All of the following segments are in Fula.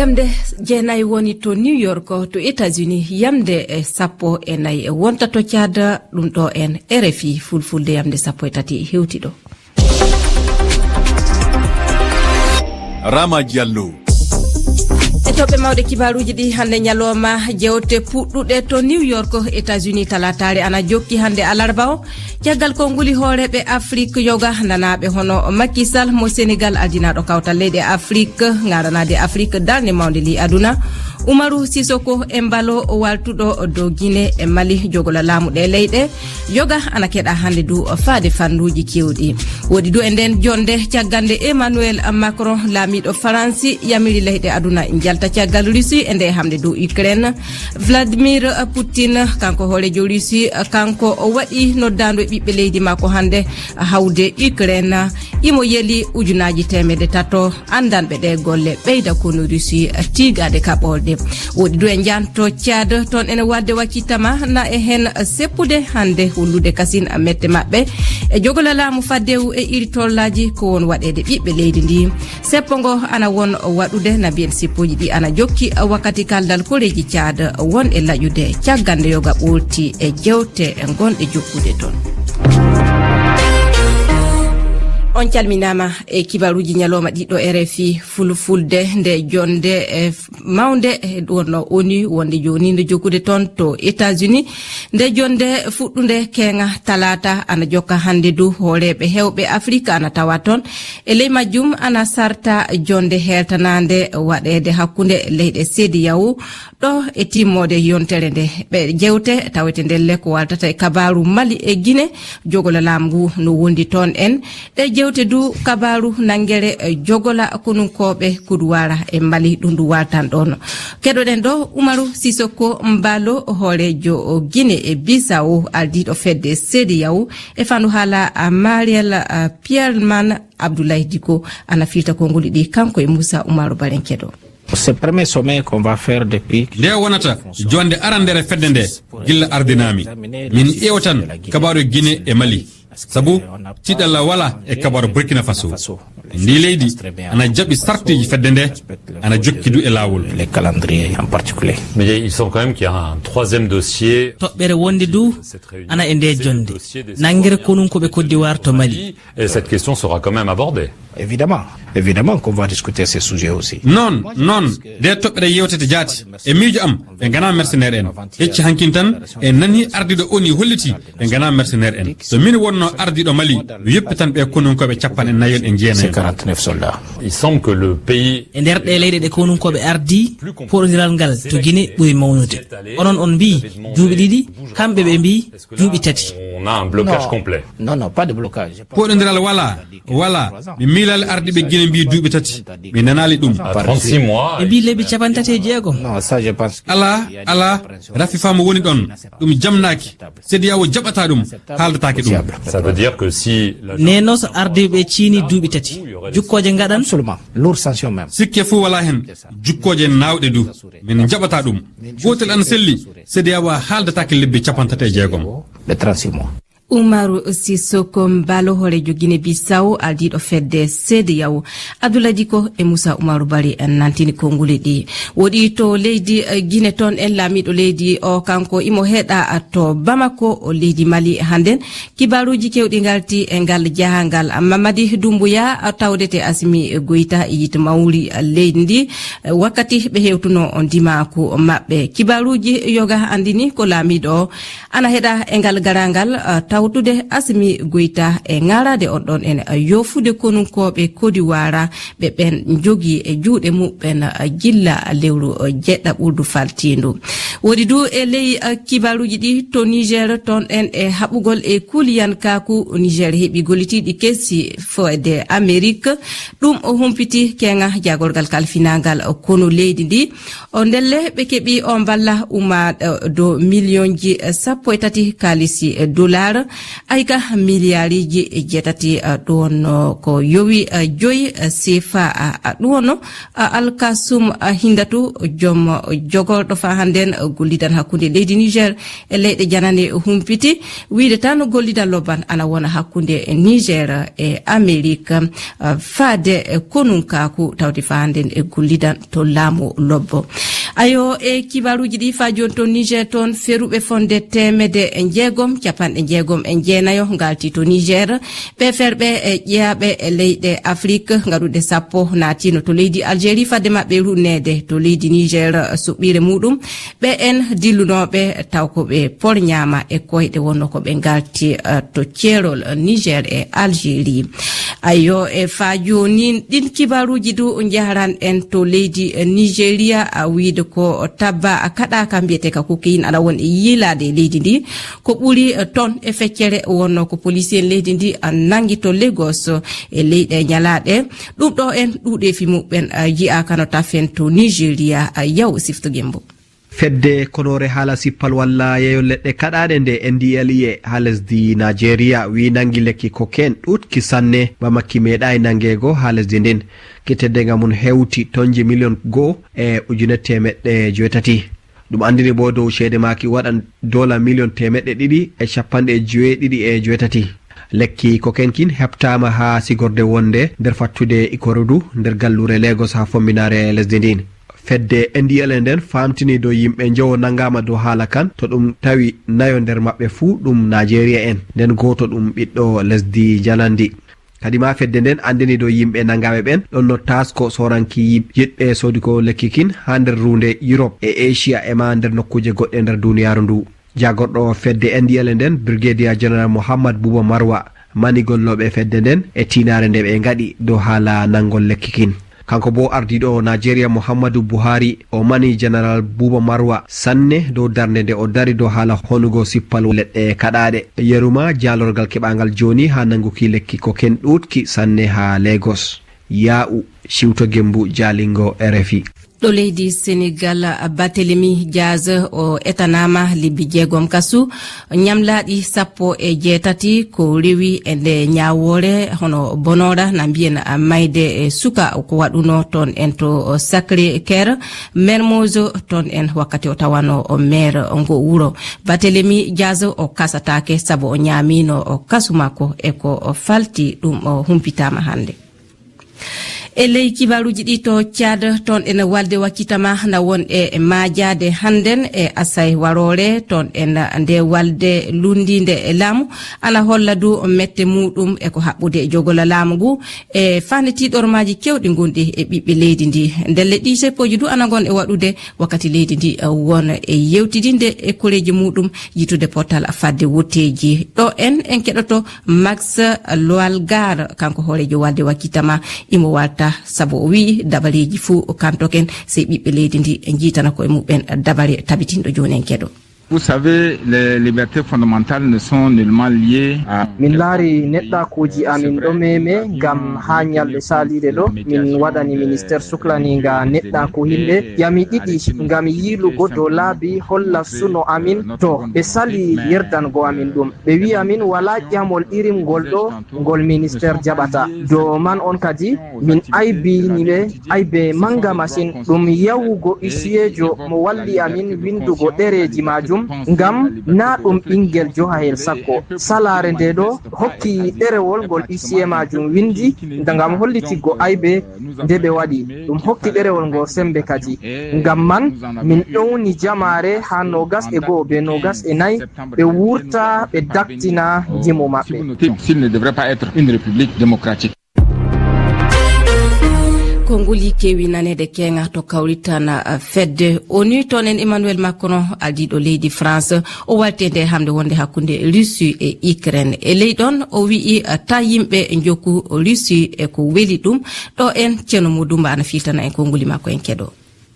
yamde jeenayi woni to New York to États-Unis yamde 14 wonta to Tchad ɗum ɗo en RFI fulfulde yamde 13 hewtiɗo. Rama Diallo. E toɓɓe mawɗe kibaruji ɗi hande ñalowma jewte puɗɗuɗe to New York États-Unis talatare ana jokki hande alarba o caggal konnguli hooreɓe Afrique yoga nanaɓe hono Macky Sall mo Sénégal adinaɗo kawtal leyɗe Afrique ngaranade Afrique darde mawde li aduna Umaru Sisoko Embalo waltuɗo dow Guinée e Mali jogola laamuɗe leyɗe yoga ana keɗa hande du faade fannuji kewɗi woɗi du e nden jonde caggande Emmanuel Macron laamiɗo France yamiri leyɗe aduna jalta caggal Russie e nde hamde dow Ukraine Vladimir Poutine kanko hoorejo Russie kanko waɗi noddando e ɓiɓɓe leydi makko hande hawde Ukraine imo yeli ujunaji temedde tato andanɓe ɗe golle ɓeyda kono Russie tigade kaɓolɗe woɗi du e janto Tchad toon ene wadde waccitama na e hen seppude hande hullude kasine mette mabɓe e jogola laamu faddewu e iritollaji ko won waɗede ɓiɓɓe leydi ndi seppo ngo ana won waɗude na mbiyen sippoji ɗi ana jokki wakkati kaldal koreji Tchad won e laƴude caggande yoga ɓolti e jewte e gonɗe jokkude toon. On calminama e kibaruji ñalowma ɗiɗo RFI fulfulde nde jonde e mawde wonno ONU wonde joni nde jokkude toon to États-Unis nde jonde fuɗɗude kenga talata ana jokka hande du hooreɓe hewɓe Afrique ana tawa toon e ley majjum ana sarta jonde heltanande waɗede hakkude leyɗe CEDEAO ɗo e timmode yontere nde ɓe jewte tawete ndelle ko waltata e kabaru Mali e Guinée jogola laamu no wondi toon en ɗe jewte du kabaru nangere jogola konunkoɓe kudwara e Mali ɗum du waltan ɗon keɗoɗen ɗo Umaru Sisoko Embalo hoorejo Guinée e Bissau ardiɗo fedde CEDEAO e fandu haala Mariel Pierreman Abdoulaye Diko ana filta konnguli ɗi kanko e Moussa Oumarou Baren keɗo. C'est le premier sommet qu'on va faire depuis. Nde wonata jonde arandere fedde nde gilla ardinami min ƴewtan kabaru Guinée e Mali sabu tiɗalla wala e kabaru Burkina Faso ndi leydi ana jaɓi sartiji fedde nde ana jokki du e lawol les calendriers en particulier. Mais il semble quand même qu'il y a un troisième dossier. Toɓɓere wonde du ana e nde jonde nangere konun koɓe Côte d'Ivoire to Mali. Et cette question sera quand même abordée. Évidemment qu'on va discuter ces sujets aussi. non de toɓɓere yewtete jaati e miijo am ɓe gana mercenaire en hecci hankin tan e nani ardiɗo ONU holliti ɓe gana mercenaire en so min wonno ardiɗo Mali mi yoppitan ɓe konunkoɓe 49 e jeenayi 49 soldats. Il semble que le pays e nder ɗe leyɗe ɗe konunkoɓe ardi poɗodiral ngal to Guinée ɓuri mawnude onon on mbi duuɓi ɗiɗi kamɓe ɓe mbi duuɓi tati. on a un blocage complet. Non, pas de blocage. poɗodiral wala mi miilal ardiɓe Guinée mbi duuɓi tati mi nanali ɗum 36 mois. ɓe mbi lebbi 36 Non, ça je pense. ala rafi famo woni ɗon ɗum jamnaki CEDEAO jaɓata ɗum haaldatake ɗum. Ça veut dire que si neno so ardiɓe ciini duuɓi tati jukkoje gaɗan Absolument. Lourde sanction même. sikke fuu wala hen jukkoje nawɗe du min jaɓata ɗum gotel an selli CEDEAO haaldatake lebbi 36 Les 36 mois. Umaru Sisoko Embalo hoorejo Guinée Bissau ardiɗo fedde CEDEAO Abdoulaye Diko e Moussa Oumarou Bari en nantini konnguli ɗi woɗi to leydi Guinée toon en laamiɗo leydi o kanko imo heeɗa to Bamako o leydi Mali hannden kibaruji kewɗi galti e ngal jahangal Mamadi Doumbouya tawdete Assimi Goïta yita mawri leydi ndi wakkati ɓe hewtuno on dimaku maɓɓe kibaruji yoga andini ko laamiɗo ana heeɗa e ngal garangal tawtude Assimi Goïta e ngarade on ɗon en yofude konunkoɓe Côte d'Ivoire ɓe ɓen jogi e juuɗe muɓɓen gilla lewru jeɗɗa ɓurdu faltindu woɗi du e ley kibaruji ɗi to Niger toon en e haɓugol e kuliyan kaku Niger heeɓi gollitiɗi kessi fode Amérique ɗum o humpiti kenga jagorgal kalfinagal kono leydi ndi o ndelle ɓe keeɓi o balla uma do millionji 13 kalisi dollar ayka miliyariji jetati ɗon ko yowi joyi sefa ɗuwono alkasum hindatu joom jogorɗo fa hannden gollidan hakkunde leydi Niger e leyɗe janane humpiti wiide tan gollidan lobban ana wona hakkunde Niger e Amérique faade konunkaku tawde fa hannden e gollidan to laamu lobbo ayo e kibaruji ɗi fa joni to Niger toon feruɓe fonde 669 ngalti to Niger ɓe ferɓe e ƴeyaɓe e leyɗe Afrique ngaruɗe sappo naatino to leydi Algérie fadde maɓɓe runnede to leydi Niger suɓɓire muɗum ɓe en dillunoɓe taw ko ɓe porñama e koyɗe wonno ko ɓe ngalti to ceerol Niger e Algérie ayo e fa joni ɗin kibaruji du jaharan en to leydi Nigeria wiide ko tabba kaɗaka mbiyete ka kokain aɗa won e yilade leydi ndi ko ɓuri ton e feccere wonno ko policier leydi ndi nangi to Lagos e leyɗe ñalaɗe ɗum ɗo en ɗuuɗe fi muɓɓen ji'a kano tafen to Nigeria yaw sifto gembo fedde konore haala sippal walla yeyo leɗɗe kaɗaɗe nde NDLEA ha lesdi Nigeria wi nangi lekki koken ɗutki sanne ba makki meeɗa e nangego ha lesdi ndin kiteddenga mun hewti tonji million go e ujune temeɗɗe joetati ɗum andini bo dow ceede maki waɗan $2 million temeɗɗe ɗiɗi e capanɗe joeɗiɗi e joetati lekki kokenkin heɓtama ha sigorde wonde nder fattude Ikorodu nder gallure Lagos ha fombinare lesdi ndin fedde NDLEA nden famtini dow yimɓe jowo nangama dow haala kan to ɗum tawi nayo nder maɓɓe fuu ɗum Nigeria en nden goto ɗum ɓiɗɗo lesdi janandi kadi ma fedde nden andini dow yimɓe nangaɓe ɓen ɗon no tasko soranki yiɗɓe sodi ko lekki kin ha nder runde Europe e Asia e ma nder nokkuje goɗɗe nder duniyaru ndu jagorɗo fedde NDLEA nden Brigadier General Mohammed Buba Marwa mani golloɓe fedde nden e tinare nde ɓe gaɗi dow haala nangol lekki kin kanko bo ardiɗo Nigeria Muhammadu Buhari o mani General Buba Marwa sanne dow darde nde o dari dow haala honugo sippal leɗɗe kaɗaɗe yeruma jalorgal keɓagal joni ha nanguki lekki koken ɗutki sanne ha Lagos ya'u siwto gembu jalingo RFI ɗo leydi Sénégal Barthélémy Diaz o etanama libbi 6 kasu ñamlaɗi 17 ko rewi e nde ñawore hono bonora na mbiyen mayde suka ko waɗuno ton en to Sacré-Cœur Mermoz ton en wakkati o tawano o maire ngo wuro Barthélémy Diaz o kasatake sabu o ñamino o kasu makko e ko falti ɗum o humpitama hande e ley kibaruji ɗi to Tchad ton en walde wakkitama na won e majade handen e asay warore ton en nde walde lundinde e laamu ana holla du mette muɗum e ko haɓɓude jogola laamu ngu e fanetiɗormaji kewɗi gonɗi e ɓiɓɓe leydi ndi ndelle ɗi seppoji du ana gon e waɗude wakkati leydi ndi won e yewtidinde e koreji muɗum yitude portal fadde wotteji ɗo en keɗoto Max Loalgar kanko horejo walde wakkitama imo walta sabu o wi dabaleji fuu kantoken sey ɓiɓɓe leydi ndi jiitana koye muɓen dabare tabitinɗo joni en keɗo. Vous savez, les libertés fondamentales ne sont nullement liées à... Min laari neɗɗakuji amin ɗo meme ngam ha ñalɗe saliɗe ɗo min waɗani ministére suklaniga neɗɗaku himɓe yami ɗiɗi ngam yiilugo dow laabi holla suno amin to ɓe sali yerdango amin ɗum ɓe wi amin wala ƴamol irin ngol ɗo ngol ministére jaɓata dow man on kadi min aybiniɓe aybe manga masine ɗum yawugo isiyejo mo walli amin windugo ɗereji majum ngam na ɗum ɓingel johayel sakko salare nde ɗo hokki ɗerewol ngol isiye majum windi ngam hollitigo aybe nde ɓe waɗi ɗum hokki ɗerewol ngol sembe kadi ngam man min ɗowni jamare ha 21 be 24 ɓe wurta ɓe daktina jimo maɓɓe. S'il ne devrait pas être une république démocratique. ko nguli kewi nanede kenga to kawritana fedde ONU ton en Emmanuel Macron aldiɗo leydi France o waltede hamde wonde hakkunde Russie e Ukraine e leyɗon o wi'i ta yimɓe jokku Russie e ko weli ɗum ɗo en ceerno Mudumba ana filtana en ko nguli makko en keɗo.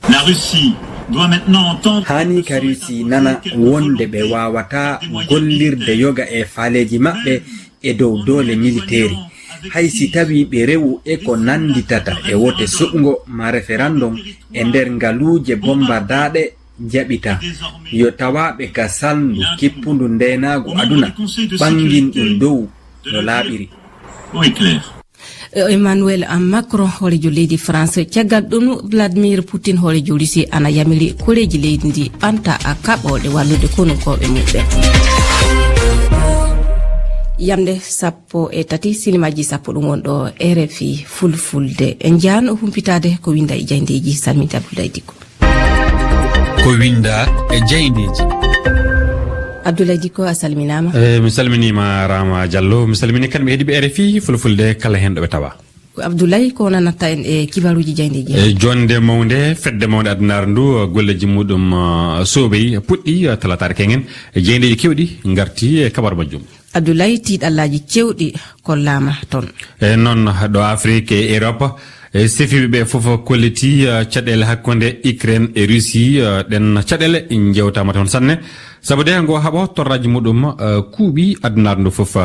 La Russie doit maintenant entendre hani ka Russie nana wonde ɓe wawata gollirde yoga e faaleji maɓɓe e dow dole militaire hay si tawi ɓe rewu e ko nanditata e wote suɓgo ma référendum e nder ngaluje bombardaɗe jaɓita yo tawaɓe ka salndu kippundu ndenagu aduna ɓangin ɗum dow no laaɓiri. Emmanuel Macron horejo leydi France caggal ɗum Vladimir Putin horejo Russie ana yamiri koreji leydi ndi ɓanta a kaɓoɗe wallude konunkoɓe muɓɓe. Yamde 13 silimaji 10 ɗum wonɗo RFI fulfulde en jaan humpitade ko winda e jayndeji salminde Abdoulaye Dicko. Ko winda e jayndeji. Abdoulaye Dicko a salminama. Mi salminima Rama Diallo, mi salmini kamɓe heeɗiɓe RFI fulfulde kala hen ɗoɓe tawa. Abdoulaye ko nanatta en e kibaruji jayndeji. Jonde mawde fedde mawde addunaare ndu golleji muɗum soobey puɗɗi talatare kengen jayndeji kewɗi garti e kabaru majjum. Abdoulaye tiiɗallaji cewɗi kollama toon. Noon ɗo Afrique e Europe sefiɓe ɓe fof kolliti caɗele hakkunde Ukraine e Russie ɗen caɗele jewtama toon sanne sabu de ngo haɓo torraji muɗum kuuɓi addunaare ndu fof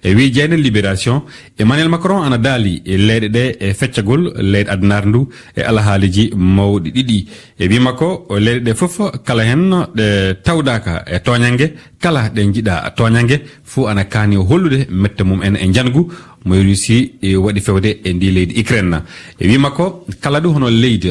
e wi jeyde libération Emmanuel Macron ana daali e leyɗe ɗe e feccagol leyɗe addunaare ndu e alhaaliji mawɗi ɗiɗi e wi makko leyɗe ɗe fof kala hen ɗe tawdaka e toñangue kala ɗe jiiɗa toñangue fo ana kaani hollude mette mum en e jangu mo Russie waɗi fewde e ndi leydi Ukraine e wi makko kala ɗo hono leydi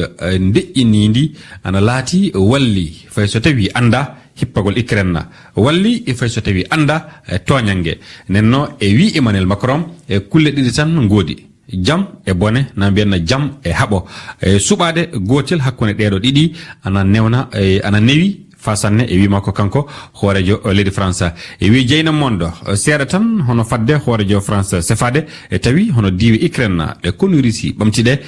deƴƴinindi ana laati walli fay so tawi anda hippagol Ukraine walli e fay so tawi anda toñangue nenno e wi Emmanuel Macron e kulle ɗiɗi tan goodi jam e bone na mbiyanna jam e haɓo suɓade gotel hakkunde ɗeɗo ɗiɗi ana newna ana newi fasanne e wi makko kanko hoorejo leydi France e wi jeyna mondo seeɗa tan hono fadde hoorejo France sefade e tawi hono diwi Ukraine ɗe konu Russie ɓamtiɗe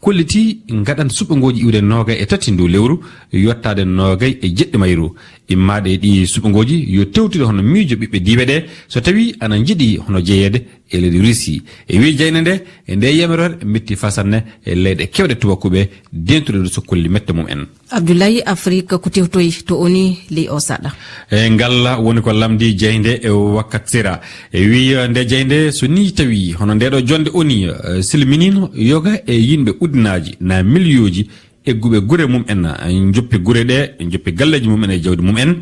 kolliti gaɗan suɓogoji iwde nogay e tati ndu lewru yottade nogay e jeɗɗi mayru immade e ɗi suɓogoji yo tewtude hono miijo ɓiɓɓe diwe ɗe so tawi ana jiiɗi hono jeeyede e leydi Russie e wi jeyne nde e nde yamirore metti fasanne e leyɗe kewɗe tubakuɓe dentude so kolli mette mum en. Abdoulaye Afrique ko tewtoyi to oni ley o saɗa e ngalla woni ko lamdi jeynde e wakkati sera e wi nde jeynde so ni tawi hono ndeɗo jonde oni silminino yoga e yimɓe udnaji na millions egguɓe gure mum en joppi gure ɗe joppi galleji mum en e jawdi mum en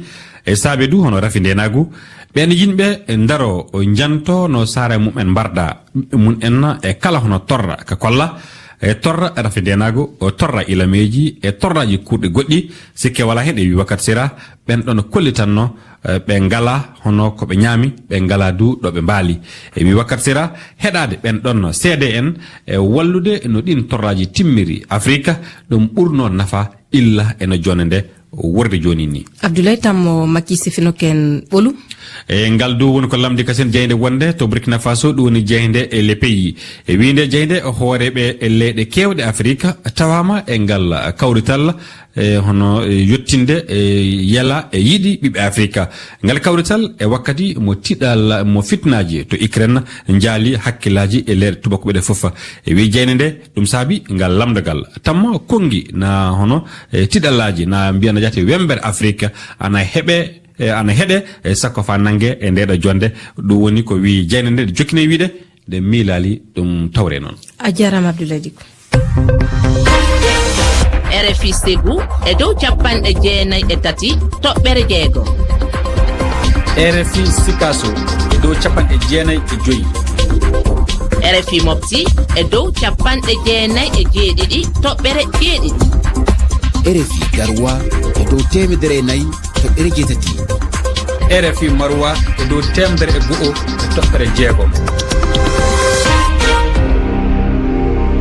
e saabe du hono rafi ndenagu ɓen yimɓe daro janto no saara mum en mbarɗa ɓiɓɓe mum en e kala hono torra ka kolla e torra rafi ndenagu o torra ilameji e torraji kurɗi goɗɗi sikke wala hen e wi wakkati sera ɓen ɗon kollitanno ɓe ngala hono ko ɓe ñaami ɓe ngala du ɗo ɓe mbaali e wi wakkati sera heɗade ɓen ɗon seede en e wallude no ɗin torraji timmiri Afrique ɗum ɓurno nafa illa eno jonde nde wurde joni ni. Abdoulaye Tammo makki sifinoken ɓolu e ngal du woni ko lamdi kasen jeynde wonde to Burkina Faso ɗum woni jeynde e les pays e winde jeynde hooreɓe e leyɗe kewɗe Afrique tawama e ngal kawrital e hono yottinde e yela e yiɗi ɓiɓɓe Afrique ngal kawrital e wakkati mo tiɗal mo fitnaji to Ukraine jaali hakkillaji e leyɗe tubakoɓe ɗe foof e wi jeyne nde ɗum saabi ngal lamdagal tamma kongi na hono tiɗallaji na mbiyana jati wembere Afrique ana heɗe e sakko fa nangue e ndeɗo jonde ɗum woni ko wi jeyne nde ɗe jokkine wiide nde miilali ɗum tawre noon. A jarama Abdoulaye Dicko. RFI Ségou e dow 93 toɓɓere jeego. RFI Sikasso e dow 95. RFI Mopti e dow 97 toɓɓere jeeɗiɗi. RFI Garoua e dow 104 toɓɓere jeetati. RFI Maroua e dow 101 toɓɓere jeegom.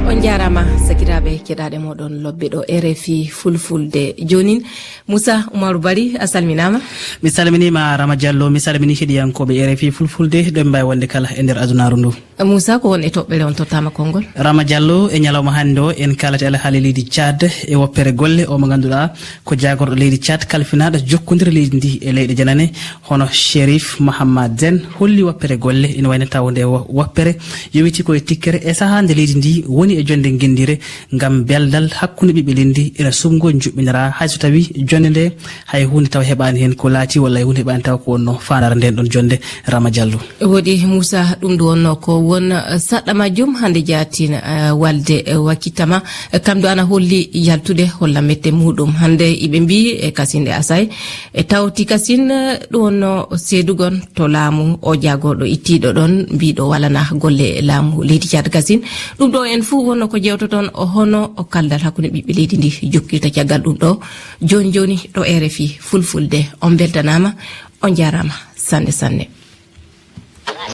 On jarama sakiraɓe keɗaɗe moɗon lobbe ɗo RFI fulfulde jonin Moussa Oumarou Bari a salminama. Mi salminima Rama Diallo, mi salmini heɗiyankoɓe RFI fulfulde ɗon mbawi wonde kala e nder adunaru ndu. Moussa ko won e toɓɓere on tottama konngol. Rama Diallo e ñalawma hande o en kalate alhaali leydi Tchad e woppere golle o mo ganduɗa ko jagorɗo leydi Tchad kalfinaɗo jokkodira leydi ndi e leyɗe janane hono Chérif Mahamad Zen holli woppere golle ina wayno tawde woppere yowiti koye tikkere e saaha nde leydi ndi woni e e jonde gendire ngam beldal hakkunde ɓiɓɓe lendi ina sumgo juɓɓinira hayso tawi jonde nde hay hunde taw heɓani hen ko laati walla hay hunde heɓani taw ko wonno fanara nden ɗon jonde Rama Diallo. Woɗi Moussa ɗum ɗo wonno ko won saɗɗa majjum hande jaatina walde wakkitama kamɗo ana holli yaltude holla mette muɗum hande iɓe mbi e kasinde asay e tawti kasine ɗum wonno seedugon to laamu o jagoɗo ittiɗo ɗon mbiɗo walana golle laamu leydi Tchad kasine ɗum ɗo en fuu wonno ko jewtoton o hono o kaldal hakkude ɓiɓɓe leydi ndi jokkirta caggal ɗum ɗo joni ɗo RFI fulfulde on beltanama on jarama sanne sanne.